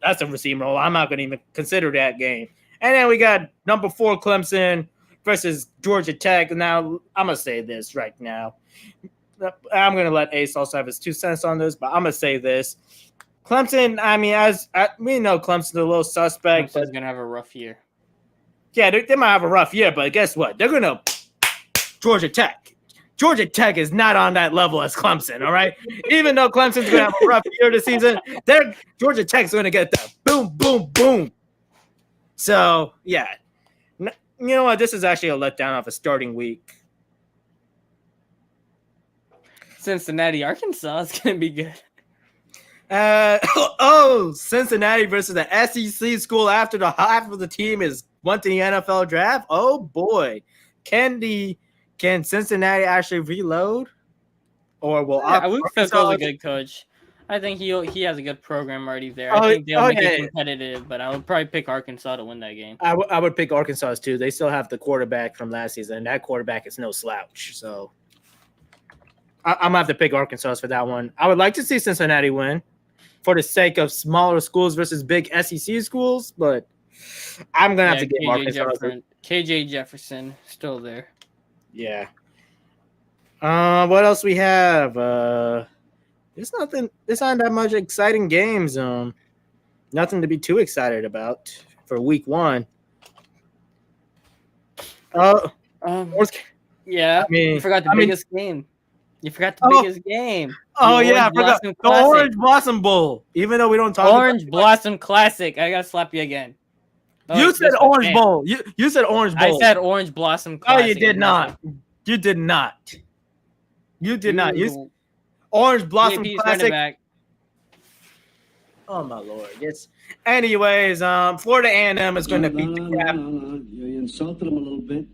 that's a receiver roll. I'm not going to even consider that game. And then we got number 4 Clemson versus Georgia Tech. Now, I'm going to say this right now. I'm going to let Ace also have his 2 cents on this, but I'm going to say this. Clemson, as we know, Clemson's a little suspect. Clemson's going to have a rough year. Yeah, they might have a rough year, but guess what? They're going to Georgia Tech. Georgia Tech is not on that level as Clemson, all right? Even though Clemson's going to have a rough year this season, Georgia Tech's going to get that boom, boom, boom. So, yeah. You know what? This is actually a letdown of a starting week. Cincinnati, Arkansas is going to be good. Cincinnati versus the SEC school after the half of the team went to the NFL draft. Oh boy, can Cincinnati actually reload, or will Luke Fickell's a good coach? I think he has a good program already there. I think they'll make it competitive, but I would probably pick Arkansas to win that game. I would pick Arkansas too. They still have the quarterback from last season, and that quarterback is no slouch. So I'm gonna have to pick Arkansas for that one. I would like to see Cincinnati win, for the sake of smaller schools versus big SEC schools, but I'm gonna have to give Arkansas. KJ Jefferson still there. Yeah. What else we have? There's nothing. There's not that much exciting games. Nothing to be too excited about for week 1. Yeah. You forgot the biggest game. You forgot the biggest game. Oh, yeah. I forgot the Orange Blossom Bowl. Even though we don't talk about Orange Blossom Classic. I got to slap you again. You said Orange Bowl. You said Orange Bowl. I said Orange Blossom Classic. Oh, you did not. You did not. Orange Blossom Classic. Oh, my Lord. Yes. Anyways, Florida A&M is going to beat the crap. You insulted them a little bit.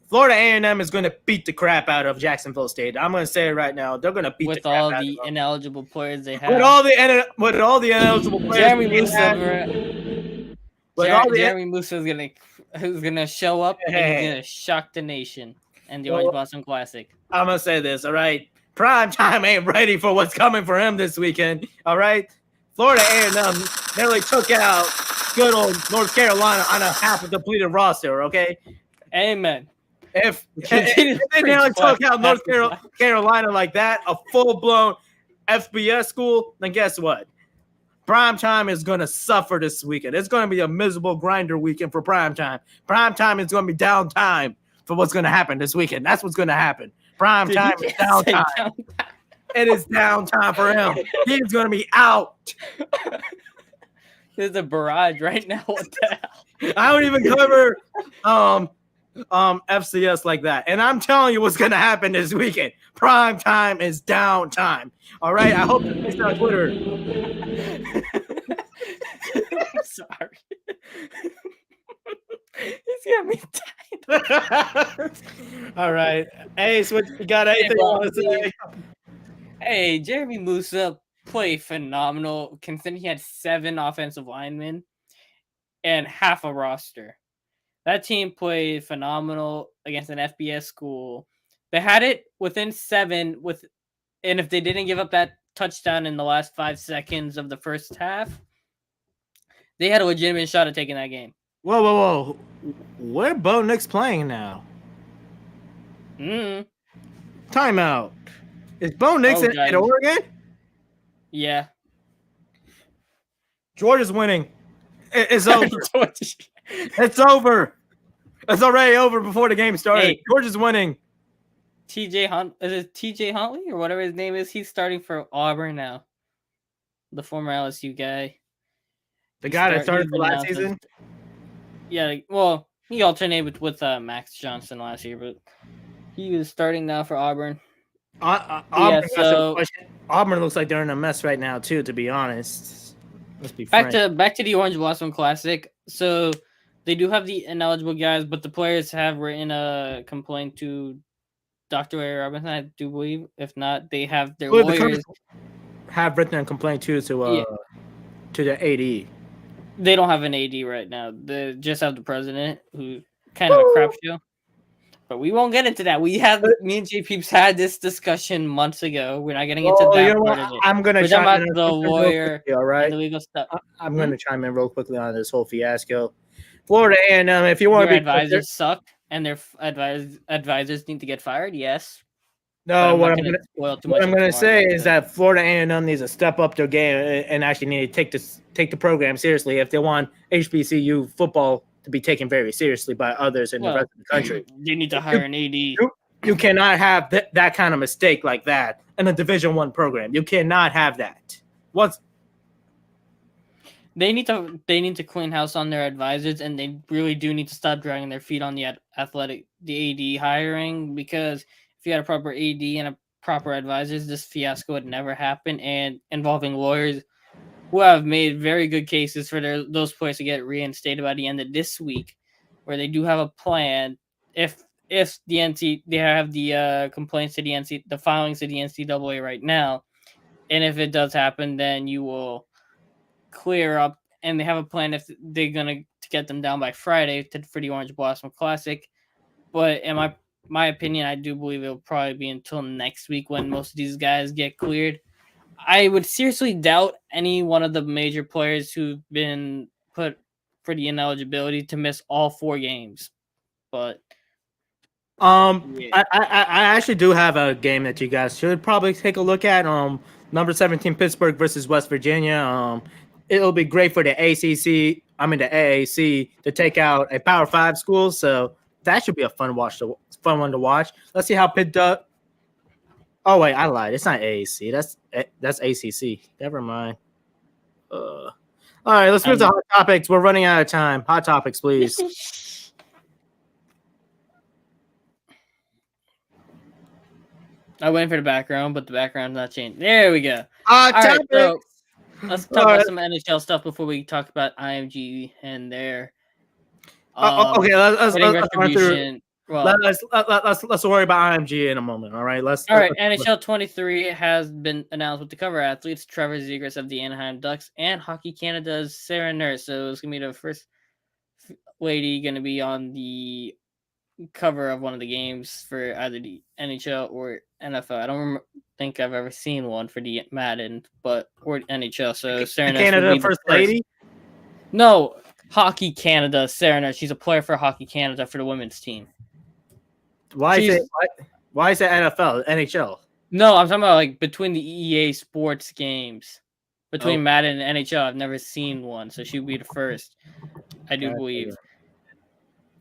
Florida A&M is going to beat the crap out of Jacksonville State. I'm going to say it right now. They're going to beat the crap out of them. With all the ineligible players they have. With all the ineligible players Jeremy Lucid. With all the Jeremy Musa who's gonna show up and he's gonna shock the nation and the Orange Blossom Classic. I'm gonna say this, all right? Prime time ain't ready for what's coming for him this weekend, all right? Florida A&M nearly took out good old North Carolina on a half a depleted roster, okay? Amen. If they nearly took out North Carolina like that, a full-blown FBS school, then guess what? Prime time is going to suffer this weekend. It's going to be a miserable grinder weekend for prime time. Prime time is going to be downtime for what's going to happen this weekend. That's what's going to happen. Prime time is downtime. It is downtime for him. He's going to be out. There's a barrage right now. What the hell? I don't even cover FCS like that. And I'm telling you what's going to happen this weekend. Prime time is downtime. All right? I hope it's on Twitter. I'm sorry. He's got me tight. All right. Hey, so you got anything you want to say? Hey, Jeremy Musa played phenomenal, considering he had 7 offensive linemen and half a roster. That team played phenomenal against an FBS school. They had it within 7 and if they didn't give up that touchdown in the last 5 seconds of the first half, they had a legitimate shot at taking that game. Whoa. Where Bo Nix playing now? Timeout. Is Bo Nix at Oregon? Yeah. Georgia's winning. It's over. It's over. It's already over before the game started. Hey, Georgia's winning. TJ Huntley or whatever his name is? He's starting for Auburn now. The former LSU guy. The guy that started for last season? Yeah, well, he alternated with Max Johnson last year, but he is starting now for Auburn. Auburn looks like they're in a mess right now too, to be honest. Let's be back to the Orange Blossom Classic. So they do have the ineligible guys, but the players have written a complaint to Dr. A. Robinson, I do believe. If not, they have their lawyers have written a complaint to the AD. They don't have an AD right now. They just have the president, who kind of a crap show. But we won't get into that. Me and J Peeps had this discussion months ago. We're not getting into that part of it. I'm going to chime in the lawyer, all right? And the legal stuff. I'm going to chime in real quickly on this whole fiasco. Florida A&M, if you want to be advisors suck and their advisors need to get fired, yes. No, what I'm going to say is that Florida A&M needs to step up their game and actually need to take the program seriously if they want HBCU football to be taken very seriously by others in the rest of the country. They need to hire an AD. You cannot have that kind of mistake like that in a Division I program. You cannot have that. They need to clean house on their advisors, and they really do need to stop dragging their feet on the AD hiring, because if you had a proper AD and a proper advisors, this fiasco would never happen. And involving lawyers who have made very good cases for those players to get reinstated by the end of this week, where they do have a plan. If the NC they have the complaints to the filings to the NCAA right now, and if it does happen, then you will clear up. And they have a plan if they're gonna get them down by Friday for the Orange Blossom Classic. But in my opinion, I do believe it'll probably be until next week when most of these guys get cleared. I would seriously doubt any one of the major players who've been put for the ineligibility to miss all 4 games. But I actually do have a game that you guys should probably take a look at. Number 17 Pittsburgh versus West Virginia. It'll be great for the AAC to take out a Power 5 school. So that should be a fun one to watch. Let's see how Pitt does. Oh wait, I lied. It's not AAC. That's ACC. Never mind. All right, let's move to hot topics. We're running out of time. Hot topics, please. I went for the background, but the background's not changed. There we go. Hot topics. Right, so let's talk about some NHL stuff before we talk about IMG and their. Okay, let's retribution. Let's worry about IMG in a moment. All right, NHL 23 has been announced with the cover athletes Trevor Zegras of the Anaheim Ducks and Hockey Canada's Sarah Nurse. So it's gonna be the first lady going to be on the cover of one of the games for either the NHL or NFL. I don't think I've ever seen one for the Madden, but or NHL. So Serenus will Canada be the First first. Lady. No, Hockey Canada. Serenus. She's a player for Hockey Canada for the women's team. Why is it NFL, NHL? No, I'm talking about like between the EA Sports games, between Oh. Madden and NHL. I've never seen one, so she'd be the first. I do believe.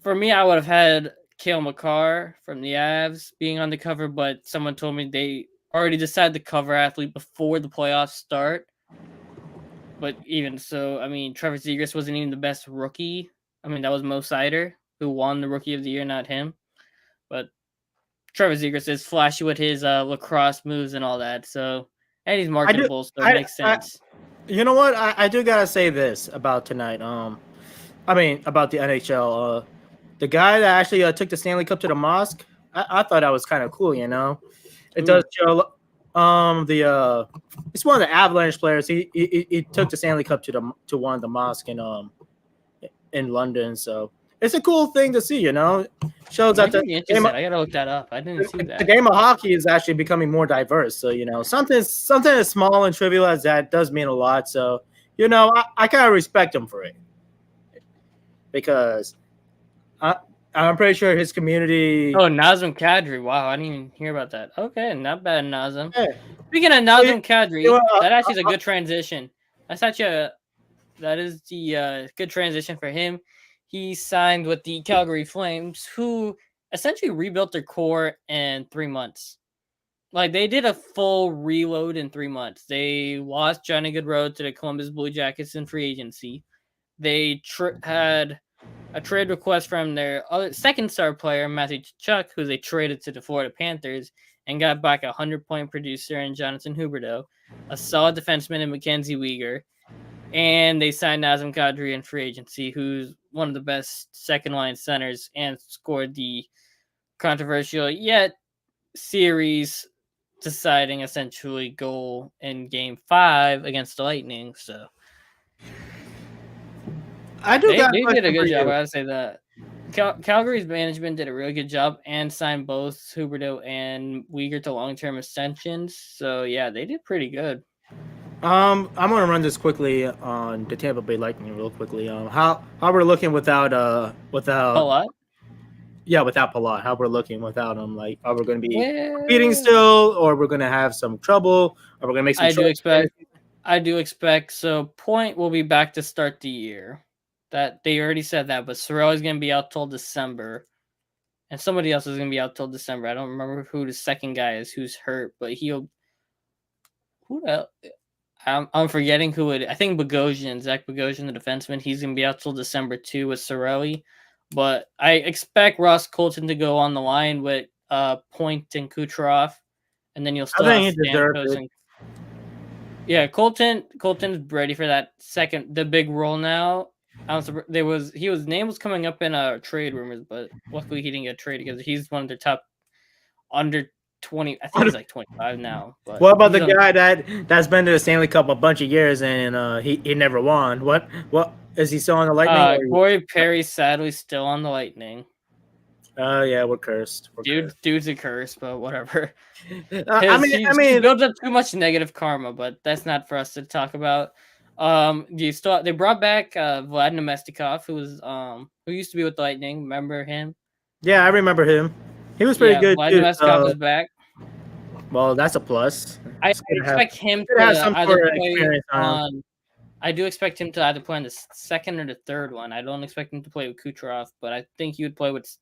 For me, I would have had Cale Makar from the Avs being on the cover, but someone told me they already decided the cover athlete before the playoffs start. But even so, I mean, Trevor Zegras wasn't even the best rookie. I mean, that was Mo Sider who won the Rookie of the Year, not him. But Trevor Zegras is flashy with his lacrosse moves and all that. So, and he's marketable, so it makes sense. You know what? I do gotta say this about tonight. I mean about the NHL. The guy that actually took the Stanley Cup to the mosque. I thought that was kind of cool. You know, it does show. It's one of the Avalanche players. He took the Stanley Cup to one of the mosque in London. So it's a cool thing to see. You know, shows that I gotta look that up. I didn't see that. The game of hockey is actually becoming more diverse. So you know, something as small and trivial as that does mean a lot. So you know, I kind of respect him for it because I'm pretty sure his community. Oh, Nazem Kadri. Wow, I didn't even hear about that. Okay, not bad, Nazem. Yeah. Speaking of Nazem Kadri, that actually is a good transition. That is the good transition for him. He signed with the Calgary Flames, who essentially rebuilt their core in 3 months. Like, they did a full reload in 3 months. They lost Johnny Gaudreau to the Columbus Blue Jackets in free agency. They had a trade request from their second star player, Matthew Tkachuk, who they traded to the Florida Panthers, and got back a 100-point producer in Jonathan Huberdeau, a solid defenseman in Mackenzie Weegar, and they signed Nazem Kadri in free agency, who's one of the best second-line centers and scored the controversial yet series deciding essentially goal in Game 5 against the Lightning. So They did a good job. I'd say that Calgary's management did a really good job and signed both Huberdeau and Weegar to long-term extensions. So yeah, they did pretty good. I'm gonna run this quickly on the Tampa Bay Lightning real quickly. How we're looking without Palat? Yeah, without Palat. How we're looking without him? Like, are we gonna be competing still, or we're gonna have some trouble, or we're gonna make some? I do expect. So Point will be back to start the year. That they already said that, but Sorrell is going to be out till December, and somebody else is going to be out till December. I don't remember who the second guy is who's hurt, but he'll. Who else? I'm forgetting who it. I think Zach Bogosian, the defenseman, he's going to be out till December too with Sorelli. But I expect Ross Colton to go on the line with Point and Kucherov, and then you'll still have Stamkos and. Yeah, Colton's ready for that the big role now. His name was coming up in trade rumors, but luckily he didn't get traded because he's one of the top under 20. I think he's like 25 now. But what about the guy that's been to the Stanley Cup a bunch of years and he never won? What is he still on the Lightning? Corey Perry's sadly still on the Lightning. Oh yeah, we're cursed. Dude's a curse, but whatever. He builds up too much negative karma, but that's not for us to talk about. They brought back Vlad Nemestikov, who used to be with the Lightning. Remember him? Yeah, I remember him. He was pretty good. Vlad Nemestikov is back. Well, that's a plus. I expect him to have some sort of experience on. I do expect him to either play on the second or the third one. I don't expect him to play with Kucherov, but I think he would play with.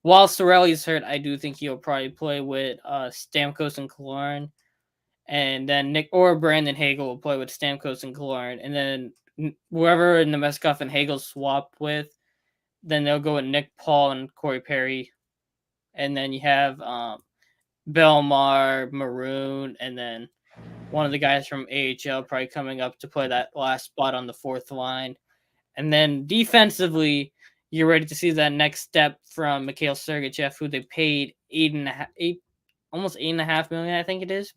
While Sorelli's hurt, I do think he'll probably play with Stamkos and Killorn. And then Brandon Hagel will play with Stamkos and Killorn. And then whoever Nemestikov and Hagel swap with, then they'll go with Nick Paul and Corey Perry. And then you have Belmar, Maroon, and then one of the guys from AHL probably coming up to play that last spot on the fourth line. And then defensively, you're ready to see that next step from Mikhail Sergachev, who they paid almost $8.5 million, I think it is.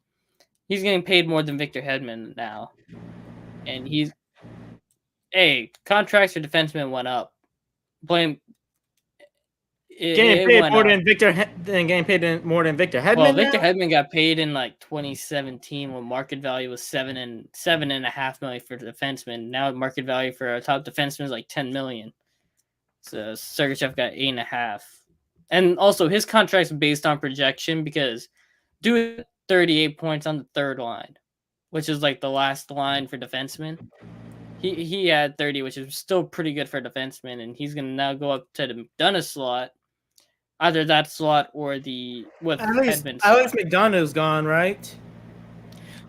He's getting paid more than Victor Hedman now. And contracts for defensemen went up playing. Getting It paid went more up. than more than Victor Hedman. Well, Victor now? Hedman got paid in like 2017 when market value was $7.5 million for the defenseman. Now market value for a top defenseman is like $10 million. So Sergachev got 8.5. And also his contract's based on projection because dude 38 points on the third line, which is like the last line for defensemen. He had 30, which is still pretty good for a defenseman, and he's gonna now go up to the McDonough slot. Either that slot or the with Hedman At slot. least McDonough's gone, right?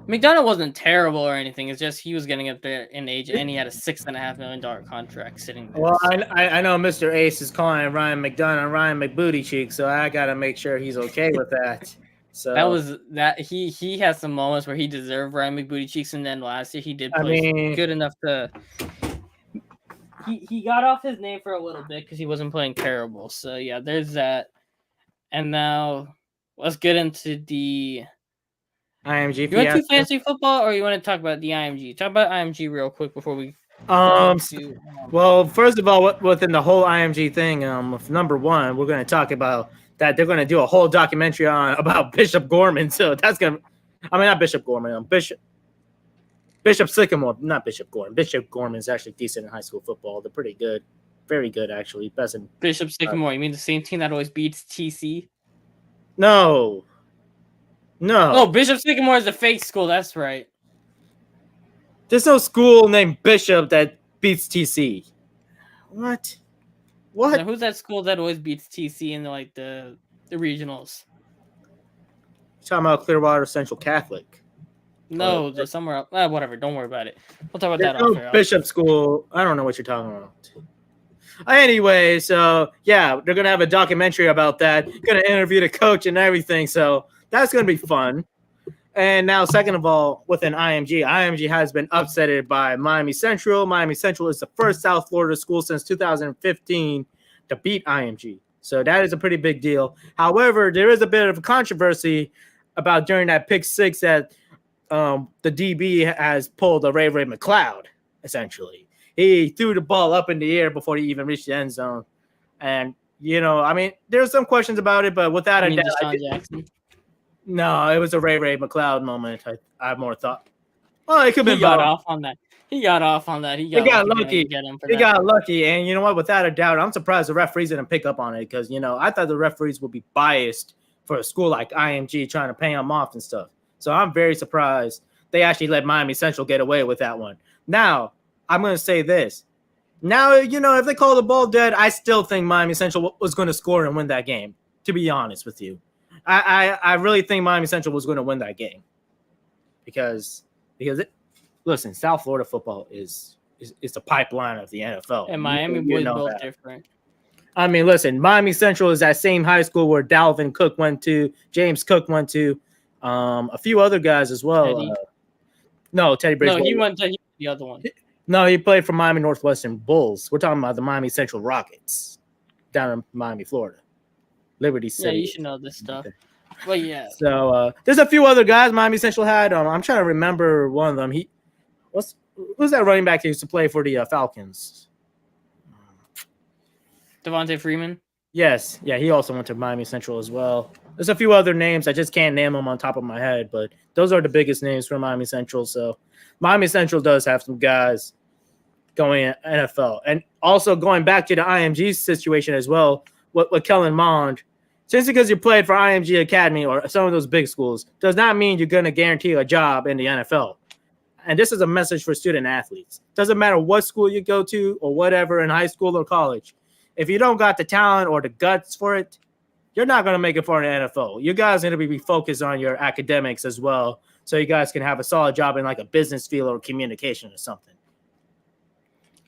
McDonough wasn't terrible or anything. It's just he was getting up there in age, and he had a $6.5 million contract sitting there. Well, So. I know Mr. Ace is calling Ryan McDonough Ryan McBooty Cheek, so I gotta make sure he's okay with that. So That was that he has some moments where he deserved Ryan McBooty Cheeks, and then last year he did play good enough to. He got off his name for a little bit because he wasn't playing terrible. So yeah, there's that. And now let's get into the IMG. You want to do fantasy football, or you want to talk about the IMG? Talk about IMG real quick before we. Well, first of all, within the whole IMG thing, number one, we're going to talk about that they're going to do a whole documentary about Bishop Gorman. So that's going to, I mean, not Bishop Gorman, Bishop Sycamore, not Bishop Gorman. Bishop Gorman is actually decent in high school football. They're pretty good, very good actually. Best in Bishop Sycamore. You mean the same team that always beats TC? No. Oh, Bishop Sycamore is a fake school. That's right. There's no school named Bishop that beats TC. What? Now, who's that school that always beats TC in the regionals? You're talking about Clearwater Central Catholic. No, there's somewhere else. Whatever. Don't worry about it. We'll talk about that after. Bishop School. I don't know what you're talking about. Anyway, so yeah, they're gonna have a documentary about that. Gonna interview the coach and everything. So that's gonna be fun. And now, second of all, within IMG has been upsetted by Miami Central. Miami Central is the first South Florida school since 2015 to beat IMG. So that is a pretty big deal. However, there is a bit of a controversy about during that pick six that the DB has pulled a Ray McLeod, essentially. He threw the ball up in the air before he even reached the end zone. And, I mean, there's some questions about it, but without a doubt. Deshaun Jackson? No, it was a Ray McLeod moment. I more thought. Well, it could be. He got off on that. He got lucky. He got lucky, and you know what? Without a doubt, I'm surprised the referees didn't pick up on it because I thought the referees would be biased for a school like IMG trying to pay them off and stuff. So I'm very surprised they actually let Miami Central get away with that one. Now I'm going to say this. Now if they call the ball dead, I still think Miami Central was going to score and win that game. To be honest with you. I really think Miami Central was going to win that game because listen, South Florida football is the pipeline of the NFL. And Miami was both different. I mean, listen, Miami Central is that same high school where Dalvin Cook went to, James Cook went to, a few other guys as well. Teddy Bridgewater. No, he went to the other one. No, he played for Miami Northwestern Bulls. We're talking about the Miami Central Rockets down in Miami, Florida. Liberty City. Yeah, you should know this stuff. But yeah. So there's a few other guys Miami Central had. I'm trying to remember one of them. Who's that running back that used to play for the Falcons? Devontae Freeman? Yes. Yeah, he also went to Miami Central as well. There's a few other names. I just can't name them on top of my head, but those are the biggest names for Miami Central. So Miami Central does have some guys going NFL. And also going back to the IMG situation as well, with Kellen Mond, just because you played for IMG Academy or some of those big schools does not mean you're going to guarantee a job in the NFL. And this is a message for student athletes. Doesn't matter what school you go to or whatever in high school or college. If you don't got the talent or the guts for it, you're not going to make it for an NFL. You guys are going to be focused on your academics as well, so you guys can have a solid job in like a business field or communication or something.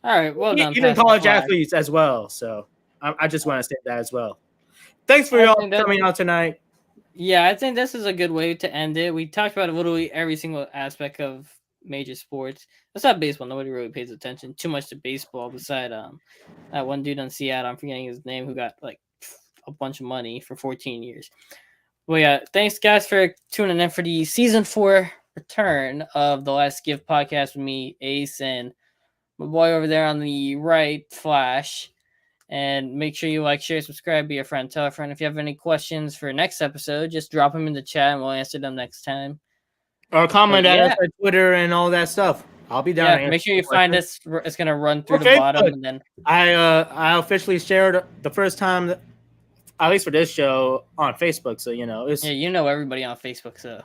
All right, well done. Even college athletes as well. So I just want to say that as well. Thanks for y'all coming out tonight. Yeah, I think this is a good way to end it. We talked about literally every single aspect of major sports. That's not baseball. Nobody really pays attention too much to baseball beside that one dude on Seattle. I'm forgetting his name who got like a bunch of money for 14 years. Well, yeah, thanks guys for tuning in for the season 4 return of the Last Give podcast with me, Ace, and my boy over there on the right, Flash. And make sure you like, share, subscribe, be a friend, tell a friend. If you have any questions for next episode, just drop them in the chat and we'll answer them next time. Or comment at yeah. us on Twitter and all that stuff. I'll be down. Yeah, make sure you find us. It's gonna run through the bottom, and then I officially shared the first time, at least for this show, on Facebook. So it's you know everybody on Facebook. So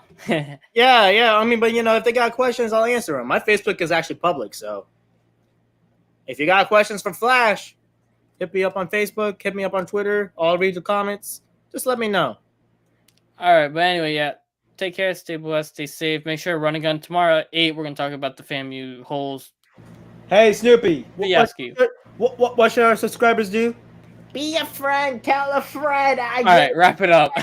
yeah. I mean, but if they got questions, I'll answer them. My Facebook is actually public, so if you got questions for Flash, hit me up on Facebook, hit me up on Twitter. I'll read the comments. Just let me know. All right, but anyway, yeah. Take care, stay blessed, stay safe. Make sure to run a gun tomorrow at 8. We're gonna talk about the FAMU holes. Hey, Snoopy. What should our subscribers do? Be a friend. Tell a friend. All right, wrap it up.